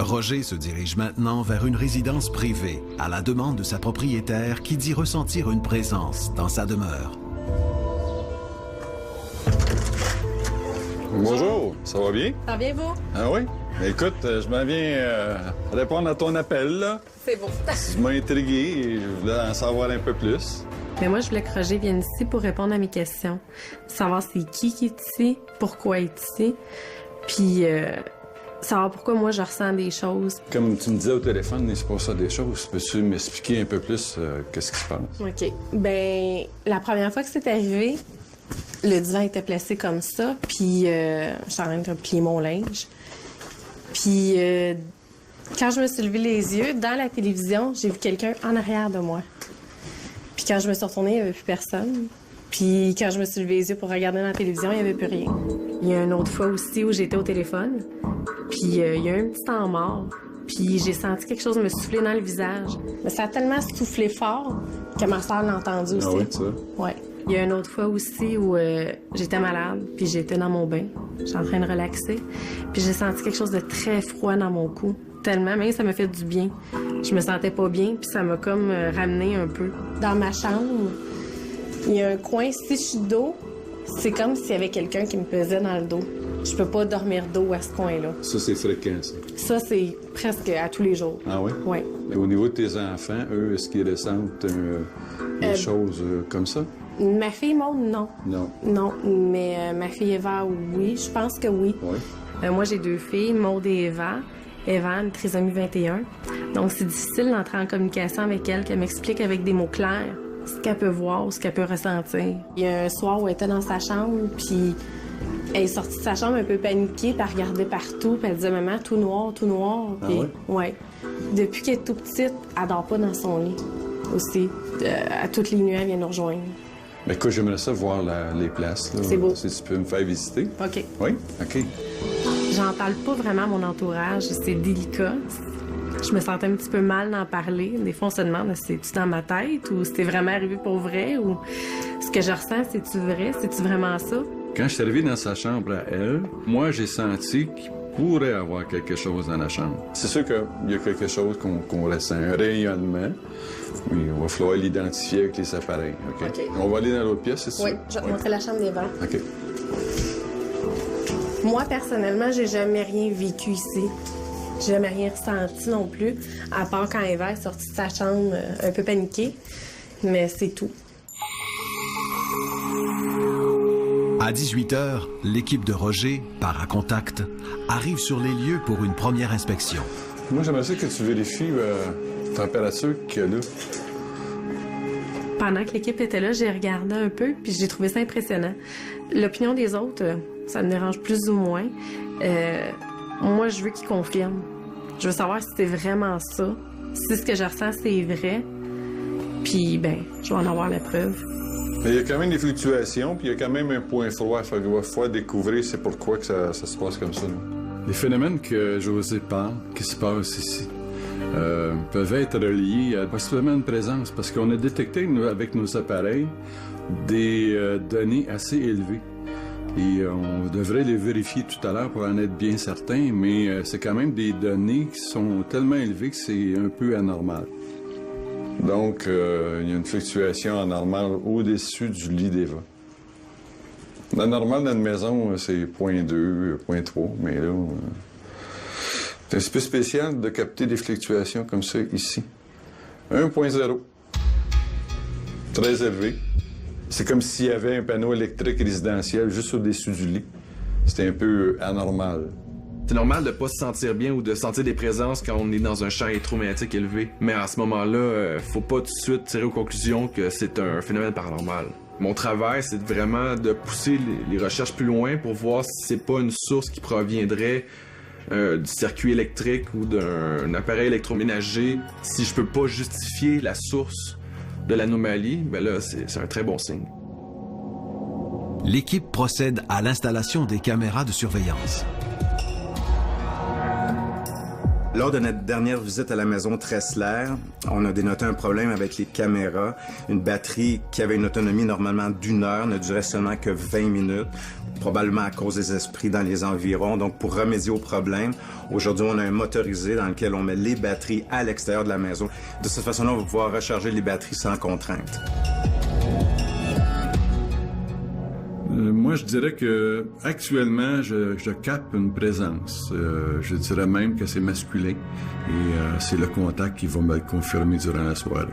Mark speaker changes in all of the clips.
Speaker 1: Roger se dirige maintenant vers une résidence privée, à la demande de sa propriétaire qui dit ressentir une présence dans sa demeure.
Speaker 2: Bonjour, ça va bien?
Speaker 3: Ça va bien, vous?
Speaker 2: Ah oui? Écoute, je m'en viens répondre à ton appel, là.
Speaker 3: C'est beau.
Speaker 2: Tu m'as intrigué et je voulais en savoir un peu plus.
Speaker 3: Mais moi, je voulais que Roger vienne ici pour répondre à mes questions. Savoir c'est qui est ici, pourquoi il est ici, puis savoir pourquoi moi je ressens des choses.
Speaker 2: Comme tu me disais au téléphone, il se passe des choses. Peux-tu m'expliquer un peu plus qu'est-ce qui se passe?
Speaker 3: OK. Ben, la première fois que c'est arrivé, le divan était placé comme ça, puis j'étais en train de plier mon linge. Puis quand je me suis levé les yeux, dans la télévision, j'ai vu quelqu'un en arrière de moi. Puis quand je me suis retournée, il n'y avait plus personne. Puis quand je me suis levé les yeux pour regarder dans la télévision, il n'y avait plus rien. Il y a une autre fois aussi où j'étais au téléphone, puis il y a eu un petit temps mort. Puis j'ai senti quelque chose me souffler dans le visage. Mais ça a tellement soufflé fort que ma soeur l'a entendu aussi.
Speaker 2: Ah oui, ça?
Speaker 3: Ouais. Il y a une autre fois aussi où j'étais malade, puis j'étais dans mon bain. J'étais en train de relaxer. Puis j'ai senti quelque chose de très froid dans mon cou. Tellement, mais ça m'a fait du bien. Je me sentais pas bien, puis ça m'a comme ramené un peu. Dans ma chambre, il y a un coin, si je suis dos, c'est comme s'il y avait quelqu'un qui me pesait dans le dos. Je peux pas dormir dos à ce coin-là.
Speaker 2: Ça, c'est fréquent, ça?
Speaker 3: Ça, c'est presque à tous les jours.
Speaker 2: Ah oui?
Speaker 3: Oui.
Speaker 2: Et au niveau de tes enfants, eux, est-ce qu'ils ressentent des choses comme ça?
Speaker 3: Ma fille Maud, non.
Speaker 2: Non.
Speaker 3: Non, mais ma fille Eva, oui. Je pense que oui.
Speaker 2: Oui.
Speaker 3: Moi, j'ai deux filles, Maud et Eva. Eva a une trisomie 21. Donc, c'est difficile d'entrer en communication avec elle, qu'elle m'explique avec des mots clairs ce qu'elle peut voir, ce qu'elle peut ressentir. Il y a un soir où elle était dans sa chambre, puis elle est sortie de sa chambre un peu paniquée, puis elle regardait partout, puis elle disait « Maman, tout noir, tout noir. »
Speaker 2: Ah
Speaker 3: puis,
Speaker 2: ouais?
Speaker 3: Ouais. Depuis qu'elle est toute petite, elle dort pas dans son lit aussi. À toutes les nuits, elle vient nous rejoindre.
Speaker 2: Mais écoute, j'aimerais ça voir les places.
Speaker 3: C'est beau.
Speaker 2: Si tu peux me faire visiter.
Speaker 3: OK.
Speaker 2: Oui? OK.
Speaker 3: J'en parle pas vraiment à mon entourage. C'est délicat. Je me sentais un petit peu mal d'en parler. Des fois, on se demande si c'est-tu dans ma tête ou si c'est vraiment arrivé pour vrai ou ce que je ressens, c'est-tu vrai? C'est-tu vraiment ça?
Speaker 2: Quand je suis arrivé dans sa chambre à elle, moi, j'ai senti qu'il pourrait avoir quelque chose dans la chambre. C'est sûr qu'il y a quelque chose qu'on ressent, un rayonnement. Oui, il va falloir l'identifier avec les appareils. OK?
Speaker 3: OK.
Speaker 2: On va aller dans l'autre pièce, c'est ça?
Speaker 3: Oui, je vais te montrer la chambre des vents.
Speaker 2: OK.
Speaker 3: Moi, personnellement, j'ai jamais rien vécu ici. J'ai jamais rien ressenti non plus, à part quand Eva est sortie de sa chambre un peu paniquée. Mais c'est tout.
Speaker 1: À 18h, l'équipe de Roger, Paracontact, arrive sur les lieux pour une première inspection.
Speaker 2: Moi, j'aimerais ça que tu vérifies la température qu'il y a là.
Speaker 3: Pendant que l'équipe était là, j'ai regardé un peu, puis j'ai trouvé ça impressionnant. L'opinion des autres, ça me dérange plus ou moins. Moi, je veux qu'ils confirment. Je veux savoir si c'est vraiment ça, si ce que je ressens, c'est vrai. Puis, ben, je vais en avoir la preuve.
Speaker 2: Mais il y a quand même des fluctuations, puis il y a quand même un point froid. Il va falloir découvrir c'est pourquoi que ça se passe comme ça. Là. Les phénomènes que José parle, qui se passent ici, peuvent être reliés à possiblement une présence, parce qu'on a détecté avec nos appareils des données assez élevées. Et on devrait les vérifier tout à l'heure pour en être bien certain, mais c'est quand même des données qui sont tellement élevées que c'est un peu anormal. Donc, il y a une fluctuation anormale au-dessus du lit d'Eva. La normale dans une maison, c'est 0.2, 0.3, mais là, c'est un peu spécial de capter des fluctuations comme ça ici. 1.0. Très élevé. C'est comme s'il y avait un panneau électrique résidentiel juste au-dessus du lit. C'était un peu anormal.
Speaker 4: C'est normal de pas se sentir bien ou de sentir des présences quand on est dans un champ électromagnétique élevé. Mais à ce moment-là, faut pas tout de suite tirer aux conclusions que c'est un phénomène paranormal. Mon travail, c'est vraiment de pousser les recherches plus loin pour voir si c'est pas une source qui proviendrait du circuit électrique ou d'un appareil électroménager. Si je peux pas justifier la source de l'anomalie, ben là, c'est un très bon signe.
Speaker 1: L'équipe procède à l'installation des caméras de surveillance.
Speaker 5: Lors de notre dernière visite à la maison Tressler, on a dénoté un problème avec les caméras. Une batterie qui avait une autonomie normalement d'1 heure ne durait seulement que 20 minutes, probablement à cause des esprits dans les environs. Donc, pour remédier au problème, aujourd'hui, on a un motorisé dans lequel on met les batteries à l'extérieur de la maison. De cette façon-là, on va pouvoir recharger les batteries sans contrainte.
Speaker 2: Moi, je dirais que actuellement, je capte une présence. Je dirais même que c'est masculin et c'est le contact qui va me le confirmer durant la soirée.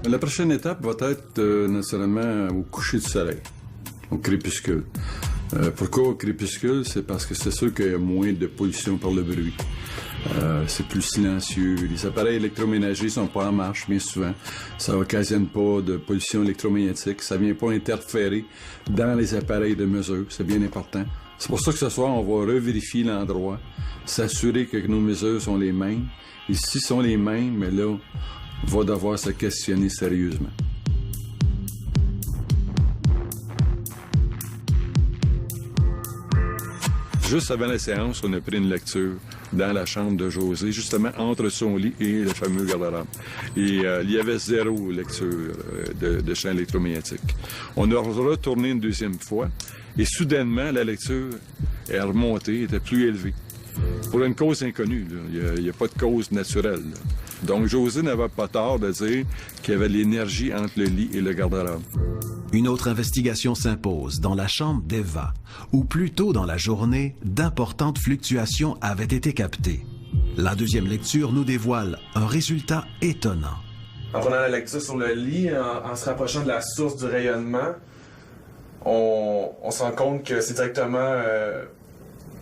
Speaker 2: La prochaine étape va être naturellement au coucher du soleil, au crépuscule. Pourquoi au crépuscule? C'est parce que c'est sûr qu'il y a moins de pollution par le bruit. C'est plus silencieux. Les appareils électroménagers sont pas en marche bien souvent. Ça occasionne pas de pollution électromagnétique. Ça vient pas interférer dans les appareils de mesure. C'est bien important. C'est pour ça que ce soir, on va revérifier l'endroit, s'assurer que nos mesures sont les mêmes. Et si sont les mêmes, mais là, on va devoir se questionner sérieusement. Juste avant la séance, on a pris une lecture dans la chambre de José, justement entre son lit et le fameux garde-robe. Et il y avait 0 lecture de champ électromagnétique. On a retourné une deuxième fois et soudainement, la lecture est remontée, était plus élevée. Pour une cause inconnue, il n'y a pas de cause naturelle. Là. Donc José n'avait pas tort de dire qu'il y avait de l'énergie entre le lit et le garde-robe.
Speaker 1: Une autre investigation s'impose dans la chambre d'Eva, où plus tôt dans la journée, d'importantes fluctuations avaient été captées. La deuxième lecture nous dévoile un résultat étonnant.
Speaker 4: En prenant la lecture sur le lit, en se rapprochant de la source du rayonnement, on se rend compte que c'est directement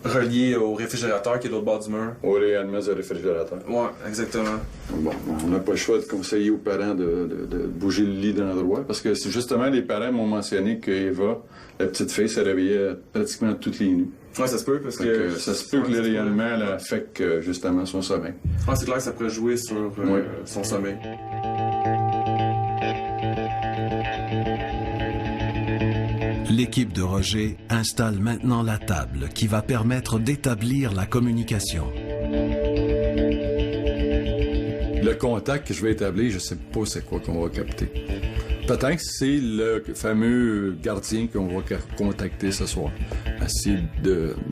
Speaker 4: relié au réfrigérateur qui est de l'autre bord du mur.
Speaker 2: Au rayonnement du réfrigérateur.
Speaker 4: Ouais, exactement.
Speaker 2: Bon, on n'a pas le choix de conseiller aux parents de bouger le lit d'endroit parce que c'est justement les parents m'ont mentionné qu'Eva, la petite fille, se réveillait pratiquement toutes les nuits.
Speaker 4: Ouais, ça se peut parce que...
Speaker 2: Ça se peut que le rayonnement là, affecte justement son sommeil.
Speaker 4: Ah, c'est clair que ça pourrait jouer sur son sommeil.
Speaker 1: L'équipe de Roger installe maintenant la table qui va permettre d'établir la communication.
Speaker 2: Le contact que je vais établir, je ne sais pas c'est quoi qu'on va capter. Peut-être que c'est le fameux gardien qu'on va contacter ce soir. Essayer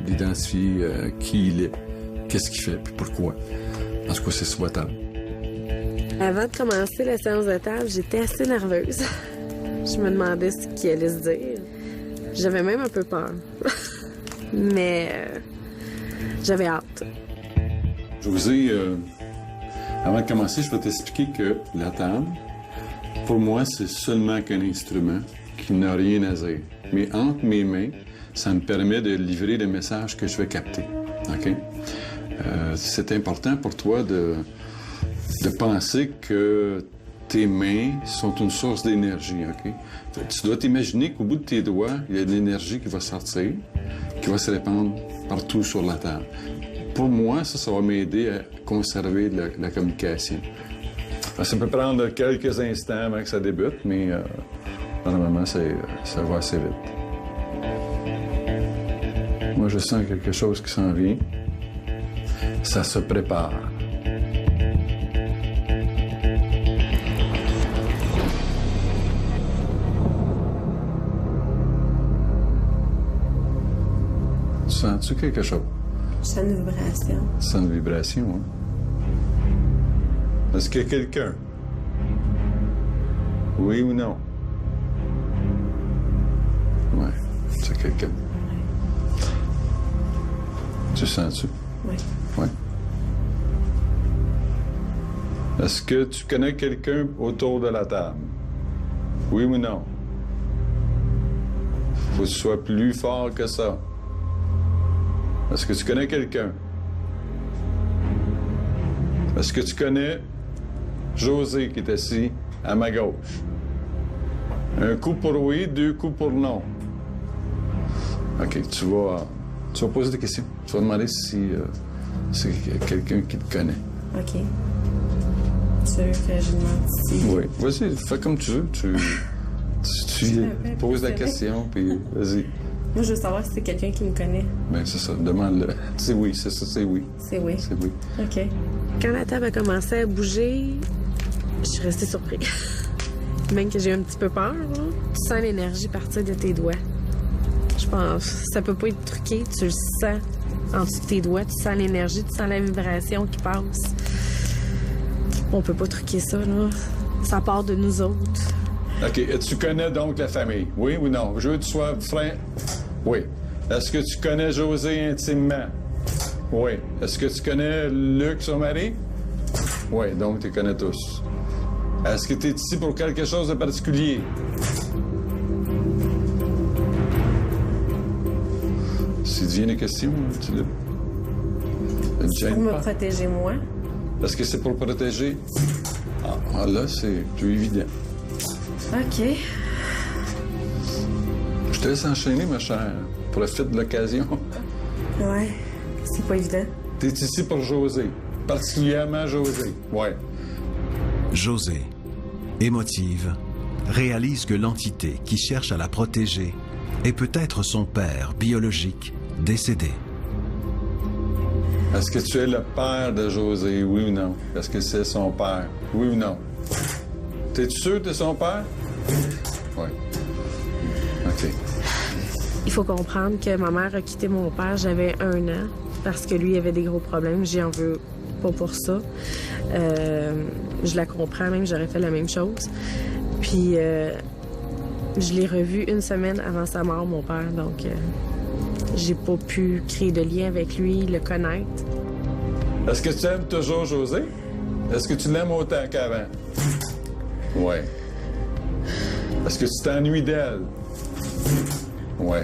Speaker 2: d'identifier qui il est, qu'est-ce qu'il fait, puis pourquoi. En tout cas, c'est souhaitable.
Speaker 3: Avant de commencer la séance de table, j'étais assez nerveuse. Je me demandais ce qu'il allait se dire. J'avais même un peu peur. Mais j'avais hâte.
Speaker 2: José, avant de commencer, je vais t'expliquer que la table, pour moi, c'est seulement qu'un instrument qui n'a rien à dire. Mais entre mes mains, ça me permet de livrer le message que je vais capter. OK? C'est important pour toi de penser que tes mains sont une source d'énergie, OK? Tu dois t'imaginer qu'au bout de tes doigts, il y a de l'énergie qui va sortir, qui va se répandre partout sur la table. Pour moi, ça va m'aider à conserver la communication. Ça peut prendre quelques instants avant que ça débute, mais normalement, ça va assez vite. Moi, je sens quelque chose qui s'en vient. Ça se prépare. Sens-tu quelque chose?
Speaker 3: Je sens une vibration.
Speaker 2: Tu sens une vibration, hein? Est-ce qu'il y a quelqu'un? Oui ou non? Ouais, c'est quelqu'un. Tu sens-tu?
Speaker 3: Oui.
Speaker 2: Ouais. Est-ce que tu connais quelqu'un autour de la table? Oui ou non? Faut que tu sois plus fort que ça. Est-ce que tu connais quelqu'un? Est-ce que tu connais José qui est assis à ma gauche? Un coup pour oui, 2 coups pour non. OK, tu vas poser des questions. Tu vas demander si c'est quelqu'un qui te connaît.
Speaker 3: OK. Tu veux que je demande si...
Speaker 2: Oui. Vas-y, fais comme tu veux. Tu poses la question, puis vas-y.
Speaker 3: Moi, je veux savoir si c'est quelqu'un qui me connaît.
Speaker 2: Ben, c'est ça. Demande-le. C'est oui, c'est ça, c'est oui.
Speaker 3: C'est oui.
Speaker 2: C'est oui.
Speaker 3: OK. Quand la table a commencé à bouger, je suis restée surprise. Même que j'ai eu un petit peu peur, là. Tu sens l'énergie partir de tes doigts. Je pense, ça peut pas être truqué, tu le sens en dessous de tes doigts, tu sens l'énergie, tu sens la vibration qui passe. On peut pas truquer ça, là. Ça part de nous autres.
Speaker 2: OK. Tu connais donc la famille? Oui ou non? Je veux que tu sois franc. Oui. Est-ce que tu connais José intimement? Oui. Est-ce que tu connais Luc, son mari? Oui. Donc, tu les connais tous. Est-ce que tu es ici pour quelque chose de particulier? S'il devient des questions, tu le...
Speaker 3: Pour me protéger, moi.
Speaker 2: Est-ce que c'est pour protéger? Ah, là, c'est plus évident.
Speaker 3: OK.
Speaker 2: Je te laisse enchaîner, ma chère. Profite de l'occasion.
Speaker 3: Ouais. C'est pas évident.
Speaker 2: T'es ici pour José. Particulièrement José. Ouais.
Speaker 1: José, émotive, réalise que l'entité qui cherche à la protéger est peut-être son père biologique décédé.
Speaker 2: Est-ce que tu es le père de José, oui ou non? Est-ce que c'est son père, oui ou non? T'es-tu sûr que t'es son père? Oui. OK.
Speaker 3: Il faut comprendre que ma mère a quitté mon père, j'avais 1 an, parce que lui avait des gros problèmes. J'y en veux pas pour ça. Je la comprends, même j'aurais fait la même chose. Puis je l'ai revu 1 semaine avant sa mort, mon père, donc j'ai pas pu créer de lien avec lui, le connaître.
Speaker 2: Est-ce que tu aimes toujours José? Est-ce que tu l'aimes autant qu'avant? Oui. Est-ce que tu t'ennuies d'elle? Oui.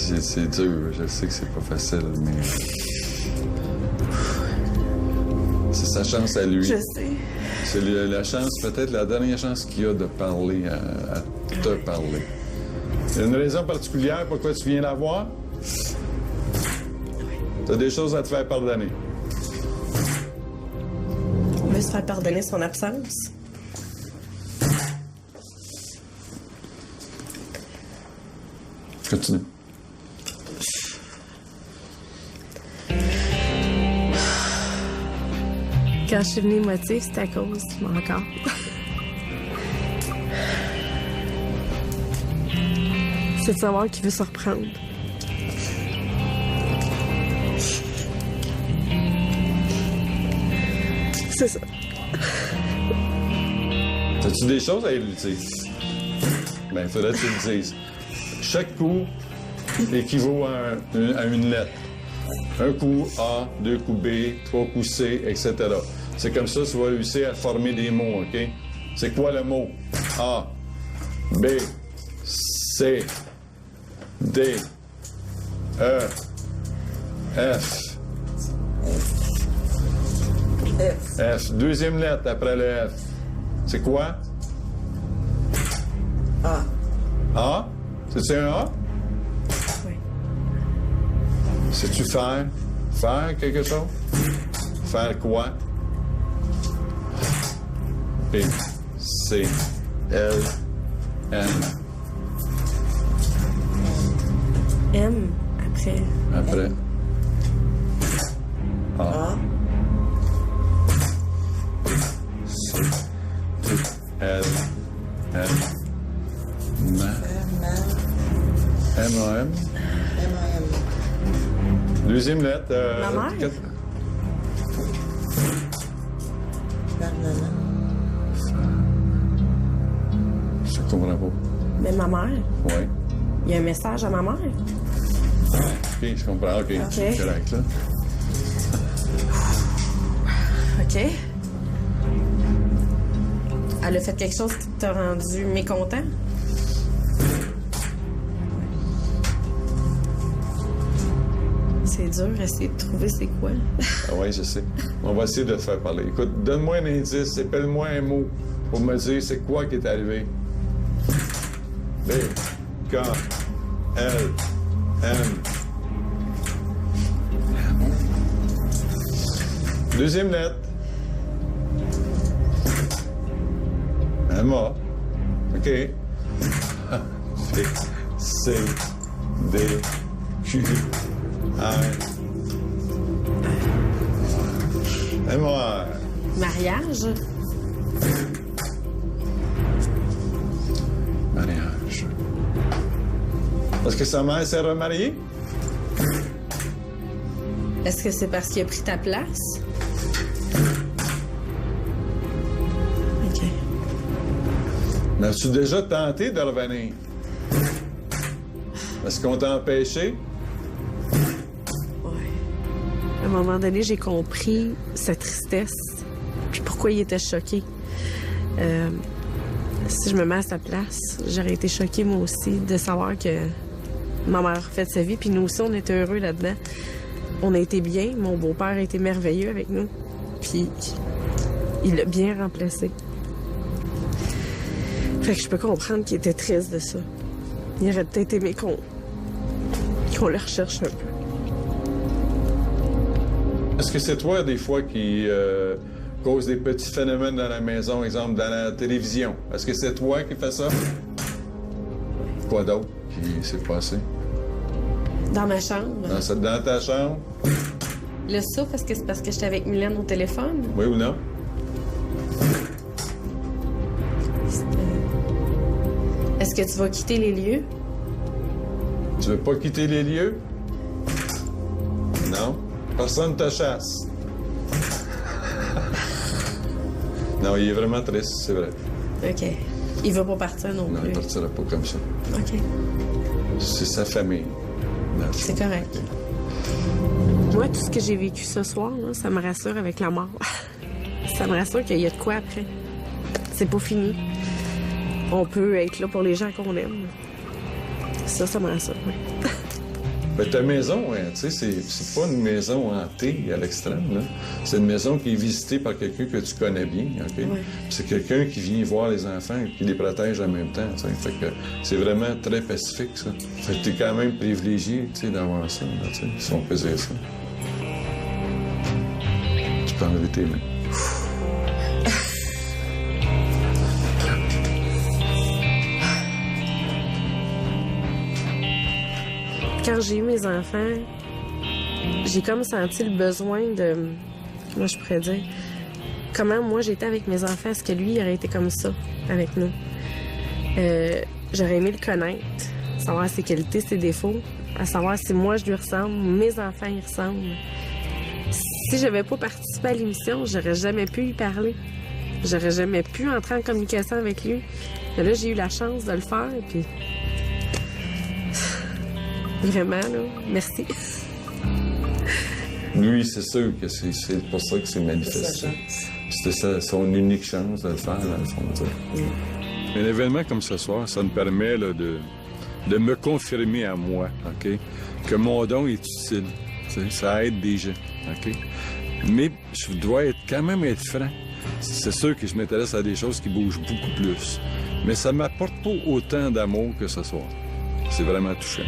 Speaker 2: C'est dur, je sais que c'est pas facile, mais... C'est sa chance à lui.
Speaker 3: Je sais.
Speaker 2: C'est la chance, peut-être la dernière chance qu'il a de parler, à te parler. Il y a une raison particulière pourquoi tu viens la voir? T'as des choses à te faire pardonner.
Speaker 3: On veut se faire pardonner son absence.
Speaker 2: Continue.
Speaker 3: Quand je suis venue émotive, c'était à cause, encore. C'est de savoir qu'il veut se reprendre. C'est ça.
Speaker 2: As-tu des choses à lui dire? Ben, il faudrait que tu le dises. Chaque coup équivaut à une lettre. Un coup A, 2 coups B, 3 coups C, etc. C'est comme ça que tu vas réussir à former des mots, OK? C'est quoi le mot? A, B, C, D, E, F. F. Deuxième lettre après le F. C'est quoi?
Speaker 3: A.
Speaker 2: A? C'est-tu un A?
Speaker 3: Oui.
Speaker 2: Sais-tu faire? Faire quelque chose? Faire quoi? B, C, L, N.
Speaker 3: M, après.
Speaker 2: Après. A. C, L, N. M-A-M. Deuxième lettre.
Speaker 3: Ma mère?
Speaker 2: Je comprends pas.
Speaker 3: Mais ma mère?
Speaker 2: Oui.
Speaker 3: Il y a un message à ma mère?
Speaker 2: OK, je comprends. OK, c'est correct, là.
Speaker 3: OK. Elle a fait quelque chose qui t'a rendu mécontent? C'est dur, essayer de trouver c'est quoi.
Speaker 2: Ah oui, je sais. On va essayer de te faire parler. Écoute, donne-moi un indice, épelle-moi un mot pour me dire c'est quoi qui est arrivé. B, K, L, M. Deuxième lettre. Un mât. OK. C, D, Q, R. Un mât.
Speaker 3: Mariage?
Speaker 2: Mariage. Parce que sa mère s'est remariée?
Speaker 3: Est-ce que c'est parce qu'il a pris ta place? OK.
Speaker 2: Mais as-tu déjà tenté de revenir? Est-ce qu'on t'a empêché?
Speaker 3: Ouais. À un moment donné, j'ai compris sa tristesse, puis pourquoi il était choqué. Si je me mets à sa place, j'aurais été choquée moi aussi de savoir que ma mère a fait sa vie, puis nous aussi, on était heureux là-dedans. On a été bien, mon beau-père a été merveilleux avec nous, puis il l'a bien remplacé. Fait que je peux comprendre qu'il était triste de ça. Il aurait peut-être aimé qu'on le recherche un peu.
Speaker 2: Est-ce que c'est toi, des fois, qui cause des petits phénomènes dans la maison, exemple dans la télévision? Est-ce que c'est toi qui fais ça? Quoi d'autre qui s'est passé?
Speaker 3: Dans ma chambre.
Speaker 2: Dans ta chambre?
Speaker 3: Le ça, parce que j'étais avec Mylène au téléphone.
Speaker 2: Oui ou non?
Speaker 3: Est-ce que tu vas quitter les lieux?
Speaker 2: Tu veux pas quitter les lieux? Non? Personne te chasse. Non, il est vraiment triste, c'est vrai.
Speaker 3: OK. Il veut pas partir non
Speaker 2: Non,
Speaker 3: plus.
Speaker 2: il partira pas comme ça.
Speaker 3: OK.
Speaker 2: C'est sa famille. Non.
Speaker 3: C'est correct. Moi, tout ce que j'ai vécu ce soir, là, ça me rassure avec la mort. Ça me rassure qu'il y a de quoi après. C'est pas fini. On peut être là pour les gens qu'on aime. Ça me rassure, oui.
Speaker 2: Ben, ta maison, hein, tu sais, c'est pas une maison hantée à l'extrême, là. C'est une maison qui est visitée par quelqu'un que tu connais bien, OK?
Speaker 3: Ouais.
Speaker 2: C'est quelqu'un qui vient voir les enfants et qui les protège en même temps, tu sais. Fait que c'est vraiment très pacifique, ça. Fait que t'es quand même privilégié, tu sais, d'avoir ça, là, tu sais, si on faisait ça. Tu peux enlever tes mains.
Speaker 3: Quand j'ai eu mes enfants, j'ai comme senti le besoin de... Comment je pourrais dire? Comment moi j'étais avec mes enfants, est-ce que lui il aurait été comme ça avec nous? J'aurais aimé le connaître, savoir ses qualités, ses défauts, à savoir si moi je lui ressemble, mes enfants y ressemblent. Si j'avais pas participé à l'émission, j'aurais jamais pu lui parler. J'aurais jamais pu entrer en communication avec lui. Mais là, j'ai eu la chance de le faire, puis... Vraiment, là, merci.
Speaker 2: Lui, c'est sûr que c'est pour ça que c'est manifesté. C'était son unique chance de le faire, dans le fond. Un événement comme ce soir, ça me permet là, de me confirmer à moi, OK? Que mon don est utile. Ça aide des gens, OK? Mais je dois quand même être franc. C'est sûr que je m'intéresse à des choses qui bougent beaucoup plus. Mais ça m'apporte pas autant d'amour que ce soir. C'est vraiment touchant.